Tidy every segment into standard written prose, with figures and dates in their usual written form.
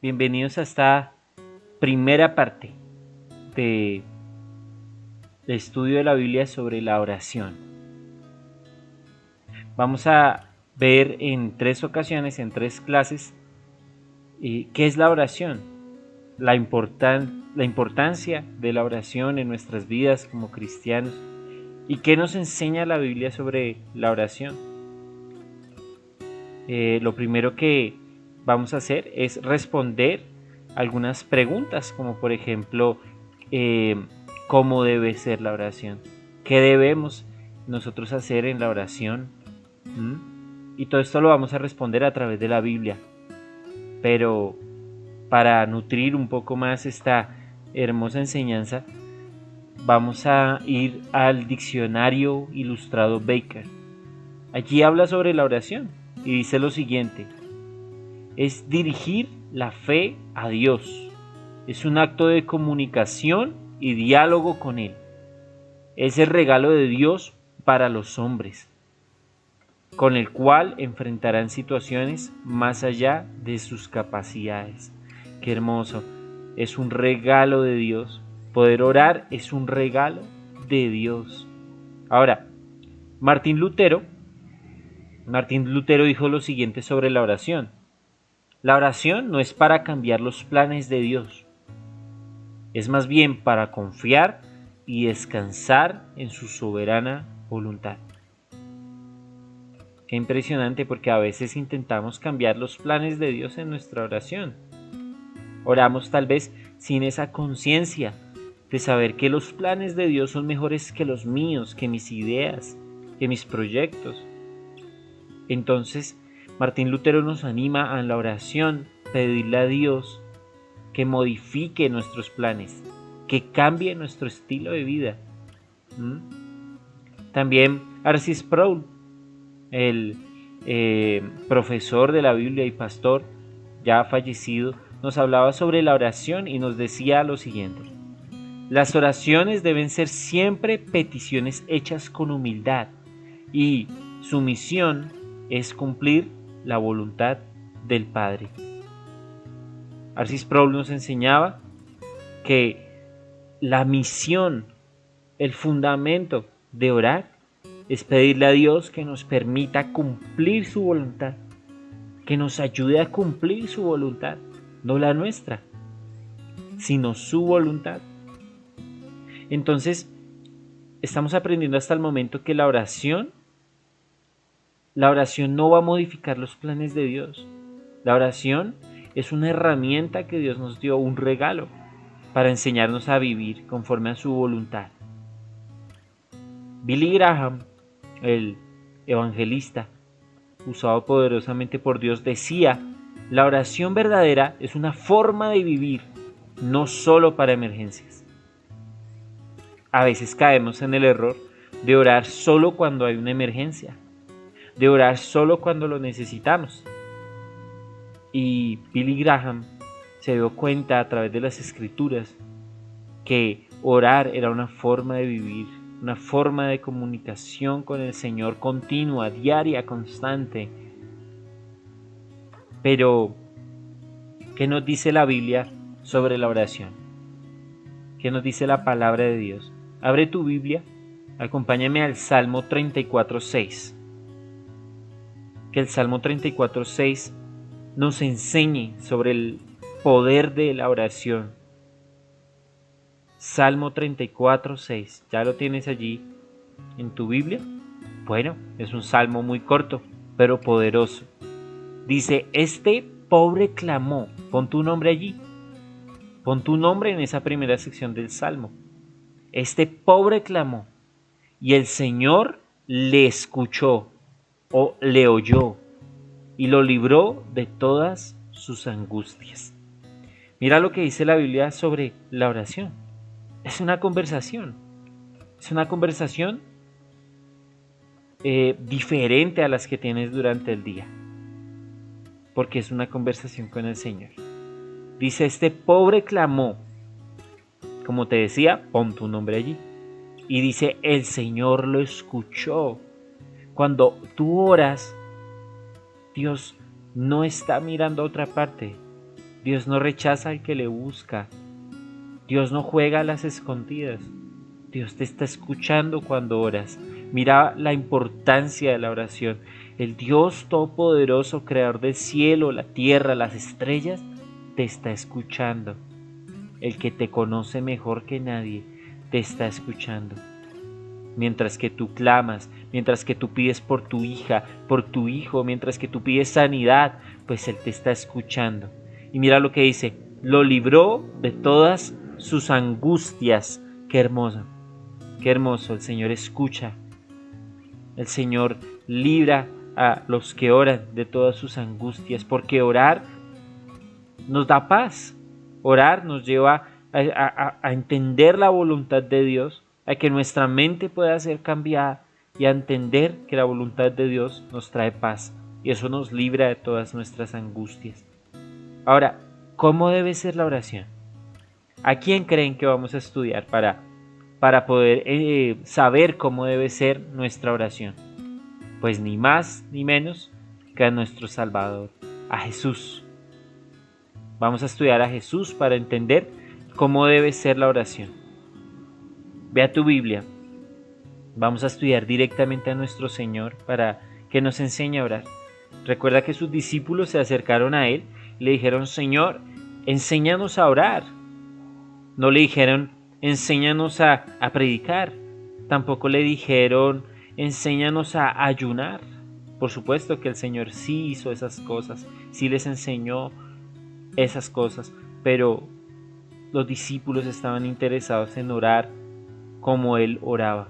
Bienvenidos a esta primera parte del estudio de la Biblia sobre la oración. Vamos a ver en 3 ocasiones, en 3 clases, qué es la oración, la importancia de la oración en nuestras vidas como cristianos y qué nos enseña la Biblia sobre la oración. Lo primero que vamos a hacer es responder algunas preguntas, como por ejemplo, ¿cómo debe ser la oración? ¿Qué debemos nosotros hacer en la oración? Y todo esto lo vamos a responder a través de la Biblia. Pero para nutrir un poco más esta hermosa enseñanza, vamos a ir al diccionario ilustrado Baker. Allí habla sobre la oración y dice lo siguiente: es dirigir la fe a Dios. Es un acto de comunicación y diálogo con Él. Es el regalo de Dios para los hombres, con el cual enfrentarán situaciones más allá de sus capacidades. Qué hermoso. Es un regalo de Dios. Poder orar es un regalo de Dios. Ahora, Martín Lutero dijo lo siguiente sobre la oración: la oración no es para cambiar los planes de Dios, es más bien para confiar y descansar en su soberana voluntad. Qué impresionante, porque a veces intentamos cambiar los planes de Dios en nuestra oración. Oramos tal vez sin esa conciencia de saber que los planes de Dios son mejores que los míos, que mis ideas, que mis proyectos. Entonces, Martín Lutero nos anima a la oración, pedirle a Dios que modifique nuestros planes, que cambie nuestro estilo de vida. También R.C. Sproul, el profesor de la Biblia y pastor ya fallecido, nos hablaba sobre la oración y nos decía lo siguiente: las oraciones deben ser siempre peticiones hechas con humildad, y su misión es cumplir la voluntad del Padre. R.C. Sproul nos enseñaba que la misión, el fundamento de orar, es pedirle a Dios que nos permita cumplir su voluntad, que nos ayude a cumplir su voluntad, no la nuestra, sino su voluntad. Entonces, estamos aprendiendo hasta el momento que la oración no va a modificar los planes de Dios. La oración es una herramienta que Dios nos dio, un regalo, para enseñarnos a vivir conforme a su voluntad. Billy Graham, el evangelista usado poderosamente por Dios, decía: la oración verdadera es una forma de vivir, no solo para emergencias. A veces caemos en el error de orar solo cuando hay una emergencia, de orar solo cuando lo necesitamos. Y Billy Graham se dio cuenta a través de las escrituras que orar era una forma de vivir, una forma de comunicación con el Señor continua, diaria, constante. Pero, ¿qué nos dice la Biblia sobre la oración? ¿Qué nos dice la palabra de Dios? Abre tu Biblia, acompáñame al Salmo 34:6. Que el Salmo 34:6 nos enseñe sobre el poder de la oración. Salmo 34:6. ¿Ya lo tienes allí en tu Biblia? Bueno, es un salmo muy corto, pero poderoso. Dice: este pobre clamó. Pon tu nombre allí. Pon tu nombre en esa primera sección del salmo. Este pobre clamó, y el Señor le escuchó o le oyó y lo libró de todas sus angustias. Mira lo que dice la Biblia sobre la oración. Es una conversación. Es una conversación diferente a las que tienes durante el día, porque es una conversación con el Señor. Dice: este pobre clamó. Como te decía, pon tu nombre allí. Y dice: el Señor lo escuchó. Cuando tú oras, Dios no está mirando a otra parte. Dios no rechaza al que le busca. Dios no juega a las escondidas. Dios te está escuchando cuando oras. Mira la importancia de la oración. El Dios Todopoderoso, creador del cielo, la tierra, las estrellas, te está escuchando. El que te conoce mejor que nadie, te está escuchando. Mientras que tú clamas, mientras que tú pides por tu hija, por tu hijo, mientras que tú pides sanidad, pues Él te está escuchando. Y mira lo que dice, lo libró de todas sus angustias. Qué hermoso, el Señor escucha. El Señor libra a los que oran de todas sus angustias, porque orar nos da paz. Orar nos lleva a entender la voluntad de Dios, a que nuestra mente pueda ser cambiada y a entender que la voluntad de Dios nos trae paz y eso nos libra de todas nuestras angustias. Ahora, ¿cómo debe ser la oración? ¿A quién creen que vamos a estudiar para poder saber cómo debe ser nuestra oración? Pues ni más ni menos que a nuestro Salvador, a Jesús. Vamos a estudiar a Jesús para entender cómo debe ser la oración. Ve a tu Biblia. Vamos a estudiar directamente a nuestro Señor para que nos enseñe a orar. Recuerda que sus discípulos se acercaron a Él y le dijeron, Señor, enséñanos a orar. No le dijeron, enséñanos a predicar. Tampoco le dijeron, enséñanos a ayunar. Por supuesto que el Señor sí hizo esas cosas, sí les enseñó esas cosas, pero los discípulos estaban interesados en orar como Él oraba.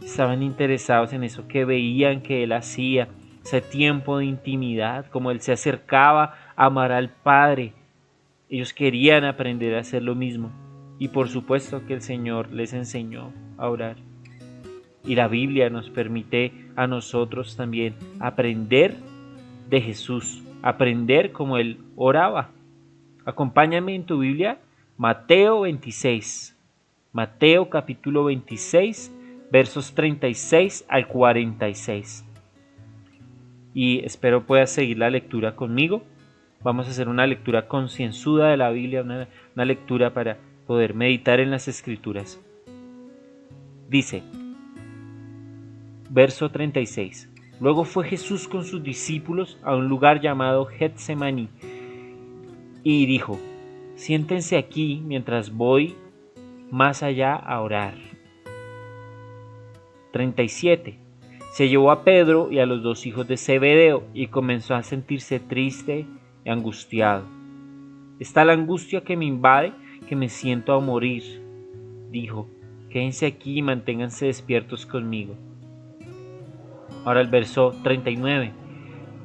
Estaban interesados en eso que veían que Él hacía, ese tiempo de intimidad, como Él se acercaba a amar al Padre. Ellos querían aprender a hacer lo mismo y por supuesto que el Señor les enseñó a orar. Y la Biblia nos permite a nosotros también aprender de Jesús, aprender como Él oraba. Acompáñame en tu Biblia, Mateo 26. Mateo capítulo 26, versos 36 al 46. Y espero puedas seguir la lectura conmigo. Vamos a hacer una lectura concienzuda de la Biblia, una lectura para poder meditar en las Escrituras. Dice, verso 36. Luego fue Jesús con sus discípulos a un lugar llamado Getsemaní y dijo, siéntense aquí mientras voy más allá a orar. 37. Se llevó a Pedro y a los dos hijos de Zebedeo y comenzó a sentirse triste y angustiado. Está la angustia que me invade, que me siento a morir. Dijo, quédense aquí y manténganse despiertos conmigo. Ahora el verso 39.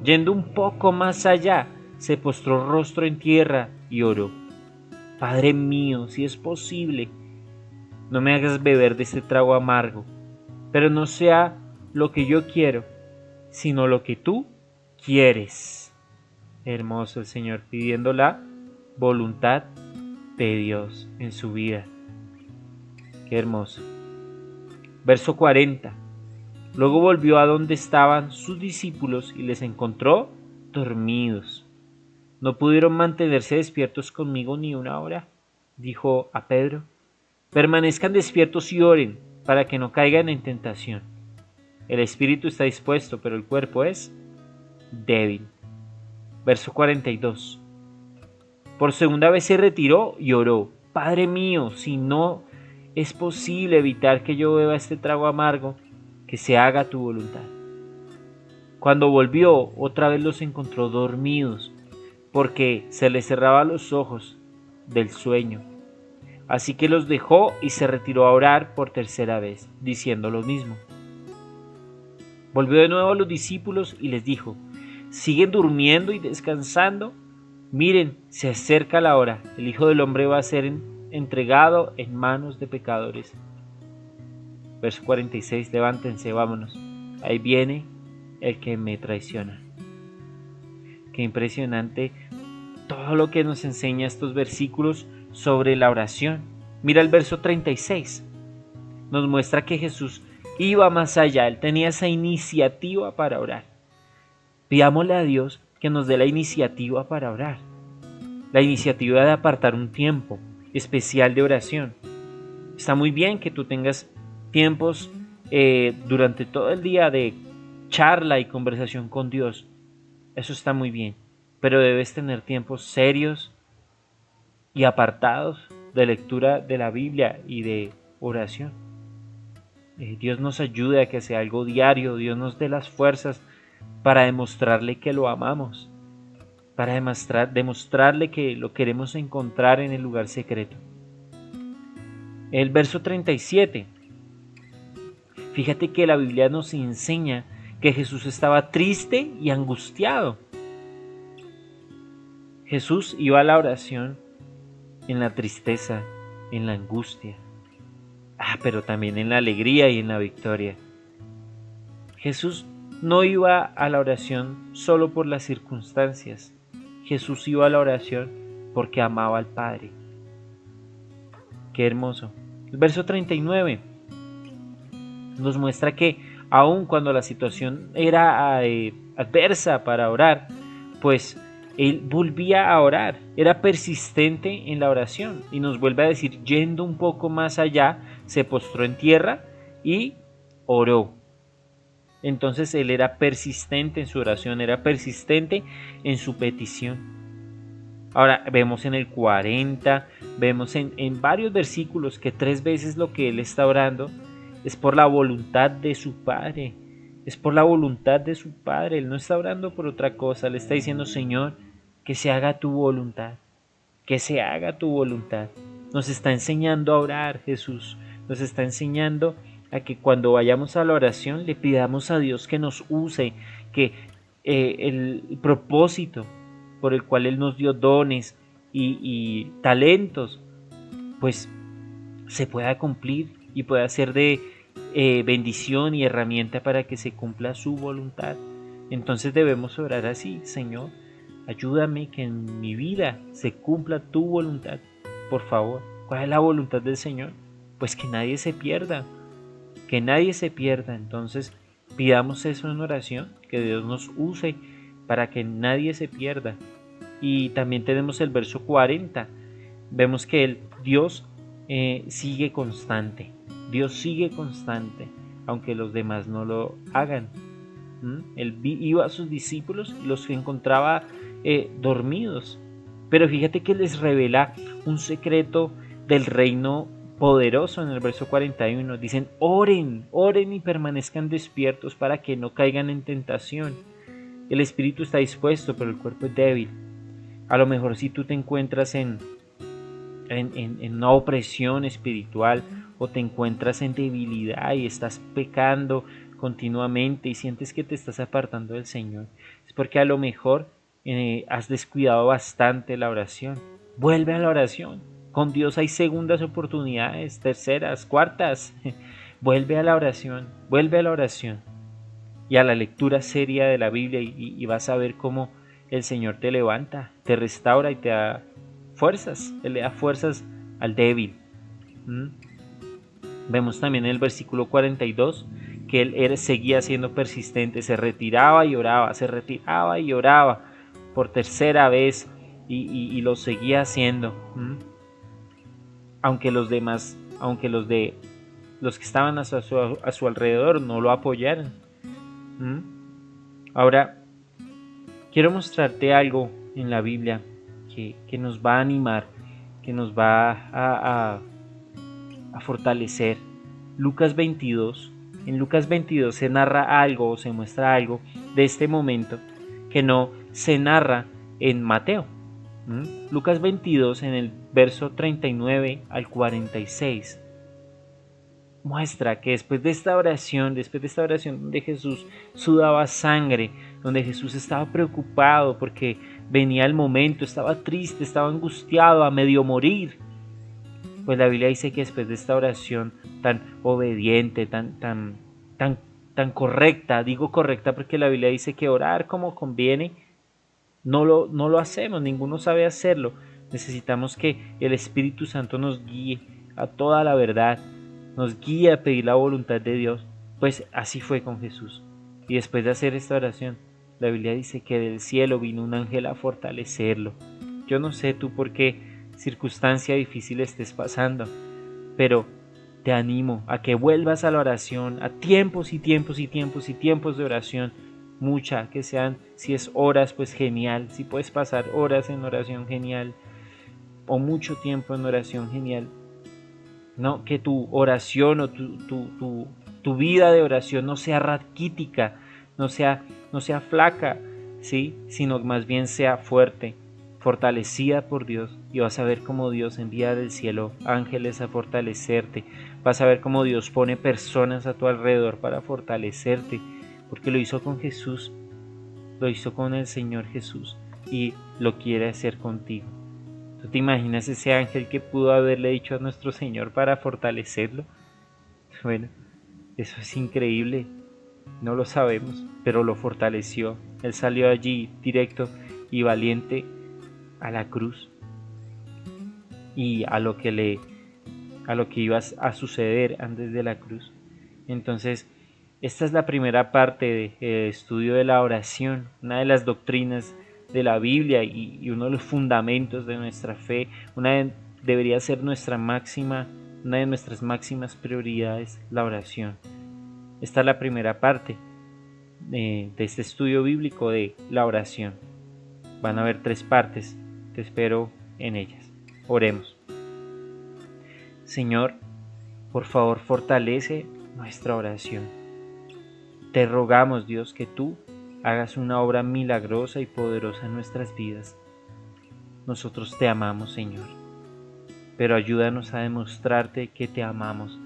Yendo un poco más allá, se postró rostro en tierra y oró. Padre mío, si es posible, no me hagas beber de este trago amargo, pero no sea lo que yo quiero, sino lo que tú quieres. Hermoso el Señor pidiendo la voluntad de Dios en su vida. Qué hermoso. Verso 40. Luego volvió a donde estaban sus discípulos y les encontró dormidos. No pudieron mantenerse despiertos conmigo ni una hora, dijo a Pedro. Permanezcan despiertos y oren para que no caigan en tentación. El espíritu está dispuesto, pero el cuerpo es débil. Verso 42. Por segunda vez se retiró y oró. Padre mío, si no es posible evitar que yo beba este trago amargo, que se haga tu voluntad. Cuando volvió, otra vez los encontró dormidos, porque se les cerraban los ojos del sueño. Así que los dejó y se retiró a orar por tercera vez, diciendo lo mismo. Volvió de nuevo a los discípulos y les dijo, ¿siguen durmiendo y descansando? Miren, se acerca la hora, el Hijo del Hombre va a ser entregado en manos de pecadores. Verso 46, levántense, vámonos. Ahí viene el que me traiciona. Qué impresionante todo lo que nos enseña estos versículos sobre la oración. Mira el verso 36. Nos muestra que Jesús iba más allá. Él tenía esa iniciativa para orar. Pidámosle a Dios que nos dé la iniciativa para orar. la iniciativa de apartar un tiempo especial de oración. Está muy bien que tú tengas tiempos durante todo el día de charla y conversación con Dios. Eso está muy bien, pero debes tener tiempos serios y apartados de lectura de la Biblia y de oración. Dios nos ayude a que sea algo diario. Dios nos dé las fuerzas para demostrarle que lo amamos, para demostrarle que lo queremos encontrar en el lugar secreto. El verso 37. Fíjate que la Biblia nos enseña que Jesús estaba triste y angustiado. Jesús iba a la oración en la tristeza, en la angustia, pero también en la alegría y en la victoria. Jesús no iba a la oración solo por las circunstancias. Jesús iba a la oración porque amaba al Padre. Qué hermoso. El verso 39 nos muestra que aun cuando la situación era adversa para orar, pues él volvía a orar, era persistente en la oración y nos vuelve a decir, yendo un poco más allá, se postró en tierra y oró. Entonces él era persistente en su oración, era persistente en su petición. Ahora vemos en el 40, vemos en varios versículos que 3 veces lo que él está orando es por la voluntad de su Padre. Es por la voluntad de su Padre. Él no está orando por otra cosa. Le está diciendo, Señor, que se haga tu voluntad. Que se haga tu voluntad. Nos está enseñando a orar, Jesús. Nos está enseñando a que cuando vayamos a la oración le pidamos a Dios que nos use, que el propósito por el cual Él nos dio dones y talentos, pues se pueda cumplir y pueda ser de bendición y herramienta para que se cumpla su voluntad. Entonces debemos orar así, Señor, ayúdame que en mi vida se cumpla tu voluntad, por favor. ¿Cuál es la voluntad del Señor? Pues que nadie se pierda, que nadie se pierda. Entonces pidamos eso en oración, que Dios nos use para que nadie se pierda. Y también tenemos el verso 40, vemos que Dios sigue constante. Dios sigue constante, aunque los demás no lo hagan. Él iba a sus discípulos y los encontraba dormidos. Pero fíjate que les revela un secreto del reino poderoso en el verso 41. Dicen, oren, oren y permanezcan despiertos para que no caigan en tentación. El espíritu está dispuesto, pero el cuerpo es débil. A lo mejor si tú te encuentras en una opresión espiritual o te encuentras en debilidad y estás pecando continuamente y sientes que te estás apartando del Señor, es porque a lo mejor has descuidado bastante la oración. Vuelve a la oración. Con Dios hay segundas oportunidades, terceras, cuartas. Vuelve a la oración, vuelve a la oración y a la lectura seria de la Biblia y vas a ver cómo el Señor te levanta, te restaura y te da fuerzas. Él le da fuerzas al débil. Vemos también en el versículo 42 que él seguía siendo persistente, se retiraba y oraba, se retiraba y oraba por tercera vez y lo seguía haciendo. Aunque los demás, los que estaban a su alrededor no lo apoyaran. Ahora, quiero mostrarte algo en la Biblia que nos va a animar, que nos va a fortalecer. Lucas 22. En Lucas 22 se narra algo o se muestra algo de este momento que no se narra en Mateo. Lucas 22 en el verso 39 al 46 muestra que después de esta oración donde Jesús sudaba sangre, donde Jesús estaba preocupado porque venía el momento, estaba triste, estaba angustiado, a medio morir, pues la Biblia dice que después de esta oración tan obediente, tan correcta, digo correcta porque la Biblia dice que orar como conviene no lo hacemos, ninguno sabe hacerlo. Necesitamos que el Espíritu Santo nos guíe a toda la verdad, nos guíe a pedir la voluntad de Dios. Pues así fue con Jesús. Y después de hacer esta oración, la Biblia dice que del cielo vino un ángel a fortalecerlo. Yo no sé tú por qué circunstancia difícil estés pasando, pero te animo a que vuelvas a la oración, a tiempos y tiempos y tiempos y tiempos de oración, mucha, que sean, si es horas, pues genial, si puedes pasar horas en oración, genial, o mucho tiempo en oración, genial. No, que tu oración o tu vida de oración no sea raquítica, no sea flaca, ¿sí? Sino más bien sea fuerte, fortalecida por Dios, y vas a ver cómo Dios envía del cielo ángeles a fortalecerte, vas a ver cómo Dios pone personas a tu alrededor para fortalecerte, porque lo hizo con Jesús, lo hizo con el Señor Jesús y lo quiere hacer contigo. ¿Tú te imaginas ese ángel que pudo haberle dicho a nuestro Señor para fortalecerlo? Bueno, eso es increíble, no lo sabemos, pero lo fortaleció. Él salió allí directo y valiente a la cruz y a lo que iba a suceder antes de la cruz. Entonces, esta es la primera parte del estudio de la oración, una de las doctrinas de la Biblia y uno de los fundamentos de nuestra fe, debería ser una de nuestras máximas prioridades, la oración. Esta es la primera parte de este estudio bíblico de la oración. Van a haber 3 partes, te espero en ellas. Oremos. Señor, por favor, fortalece nuestra oración. Te rogamos, Dios, que tú hagas una obra milagrosa y poderosa en nuestras vidas. Nosotros te amamos, Señor, pero ayúdanos a demostrarte que te amamos.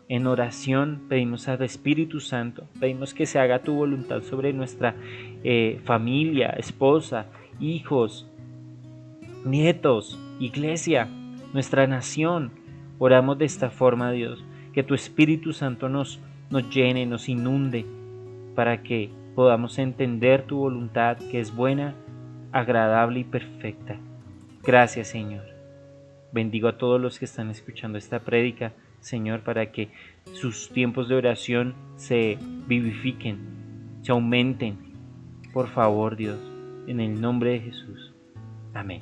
En oración pedimos al Espíritu Santo, pedimos que se haga tu voluntad sobre nuestra familia, esposa, hijos, nietos, iglesia, nuestra nación. Oramos de esta forma, Dios, que tu Espíritu Santo nos llene, nos inunde, para que podamos entender tu voluntad, que es buena, agradable y perfecta. Gracias, Señor. Bendigo a todos los que están escuchando esta prédica, Señor, para que sus tiempos de oración se vivifiquen, se aumenten. Por favor, Dios, en el nombre de Jesús. Amén.